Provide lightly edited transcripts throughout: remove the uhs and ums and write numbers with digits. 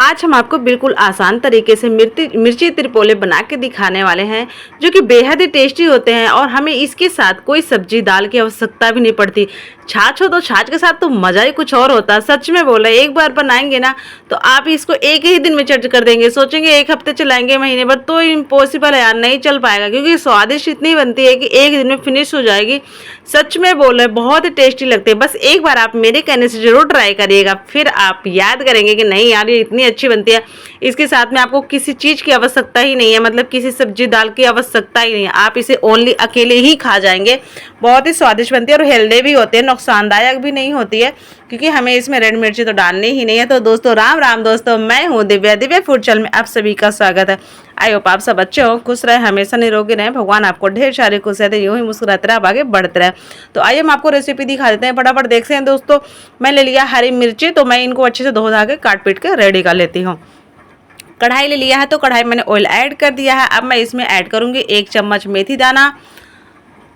आज हम आपको बिल्कुल आसान तरीके से मिर्ची त्रिपोले बना के दिखाने वाले हैं, जो कि बेहद ही टेस्टी होते हैं और हमें इसके साथ कोई सब्जी दाल की आवश्यकता भी नहीं पड़ती। छाछ हो तो छाछ के साथ तो मज़ा ही कुछ और होता है। सच में बोला, एक बार बनाएंगे ना तो आप इसको एक ही दिन में चट कर देंगे। सोचेंगे एक हफ्ते चलाएंगे, महीने भर, तो इम्पॉसिबल है यार, नहीं चल पाएगा, क्योंकि स्वादिष्ट इतनी बनती है कि एक दिन में फिनिश हो जाएगी। सच में बोल रहे, बहुत ही टेस्टी लगते हैं। बस एक बार आप मेरे कहने से जरूर ट्राई करिएगा, फिर आप याद करेंगे कि नहीं यार, ये इतनी अच्छी बनती है। इसके साथ में आपको किसी चीज़ की आवश्यकता ही नहीं है, मतलब किसी सब्जी दाल की आवश्यकता ही नहीं है। आप इसे ओनली अकेले ही खा जाएंगे। बहुत ही स्वादिष्ट बनती है और हेल्दी भी होते हैं, नुकसानदायक भी नहीं होती है, क्योंकि हमें इसमें रेड मिर्ची तो डालनी ही नहीं है। तो दोस्तों, राम राम दोस्तों, मैं हूँ दिव्या, दिव्या फूड चैनल में आप सभी का स्वागत है। आई होप आप सब अच्छे हो, खुश रहे, हमेशा निरोगी रहे, भगवान आपको ढेर सारे खुश रहते, यूं ही मुस्कुराते रहे, आप आगे बढ़ते रहे। तो आइए हम आपको रेसिपी दिखा देते हैं, फटाफट देखते हैं। दोस्तों, मैं ले लिया हरी मिर्ची, तो मैं इनको अच्छे से धो धा के काट पीट के रेडी कर लेती हूँ। कढ़ाई ले लिया है, तो कढ़ाई मैंने ऑयल ऐड कर दिया है। अब मैं इसमें ऐड करूँगी 1 चम्मच मेथी दाना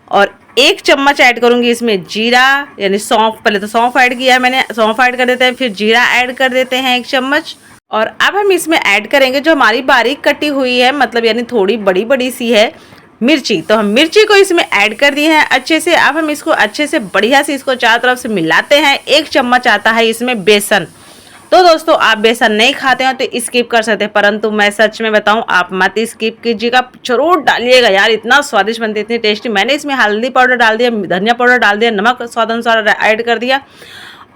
और 1 चम्मच ऐड करूँगी इसमें जीरा, यानी सौंफ। पहले तो सौंफ ऐड किया है मैंने, सौंफ ऐड कर देते हैं, फिर जीरा ऐड कर देते हैं 1 चम्मच। और अब हम इसमें ऐड करेंगे जो हमारी बारीक कटी हुई है, मतलब यानी थोड़ी बड़ी बड़ी सी है मिर्ची। तो हम मिर्ची को इसमें ऐड कर दिए हैं अच्छे से। अब हम इसको अच्छे से बढ़िया से इसको चारों तरफ से मिलाते हैं। 1 चम्मच आता है इसमें बेसन। तो दोस्तों, आप बेसन नहीं खाते हो तो स्किप कर सकते हैं, परंतु मैं सच में बताऊं, आप मत स्किप कीजिएगा, जरूर डालिएगा यार, इतना स्वादिष्ट बनती है, इतनी टेस्टी। मैंने इसमें हल्दी पाउडर डाल दिया, धनिया पाउडर डाल दिया, नमक स्वाद अनुसार ऐड कर दिया।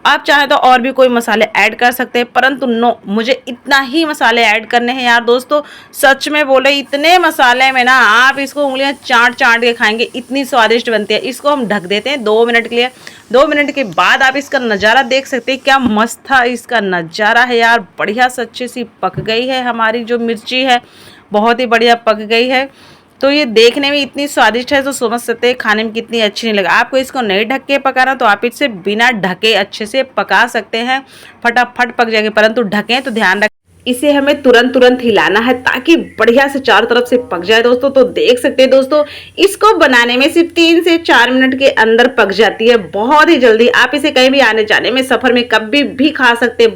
आप चाहें तो और भी कोई मसाले ऐड कर सकते हैं, परंतु नो, मुझे इतना ही मसाले ऐड करने हैं यार। दोस्तों, सच में बोले, इतने मसाले में ना आप इसको उंगलियां चाट चाट के खाएंगे, इतनी स्वादिष्ट बनती है। इसको हम ढक देते हैं 2 मिनट के लिए। 2 मिनट के बाद आप इसका नज़ारा देख सकते हैं, क्या मस्त था इसका नज़ारा है यार। बढ़िया से अच्छी सी पक गई है हमारी जो मिर्ची है, बहुत ही बढ़िया पक गई है। तो ये देखने में इतनी स्वादिष्ट है, तो समझ सकते हैं खाने में कितनी अच्छी नहीं लगा। आपको इसको नहीं ढक के पकाना तो आप इसे बिना ढके अच्छे से पका सकते हैं, फटाफट पक जाएंगे। परंतु ढकें तो ध्यान रखें, इसे हमें तुरंत तुरंत हिलाना है ताकि बढ़िया से चारों तरफ से पक जाए दोस्तों। तो देख सकते हैं दोस्तों, इसको बनाने में सिर्फ 3 से 4 मिनट के अंदर पक जाती है, बहुत ही जल्दी। आप इसे कहीं भी आने जाने में, सफर में कभी भी खा सकते हैं।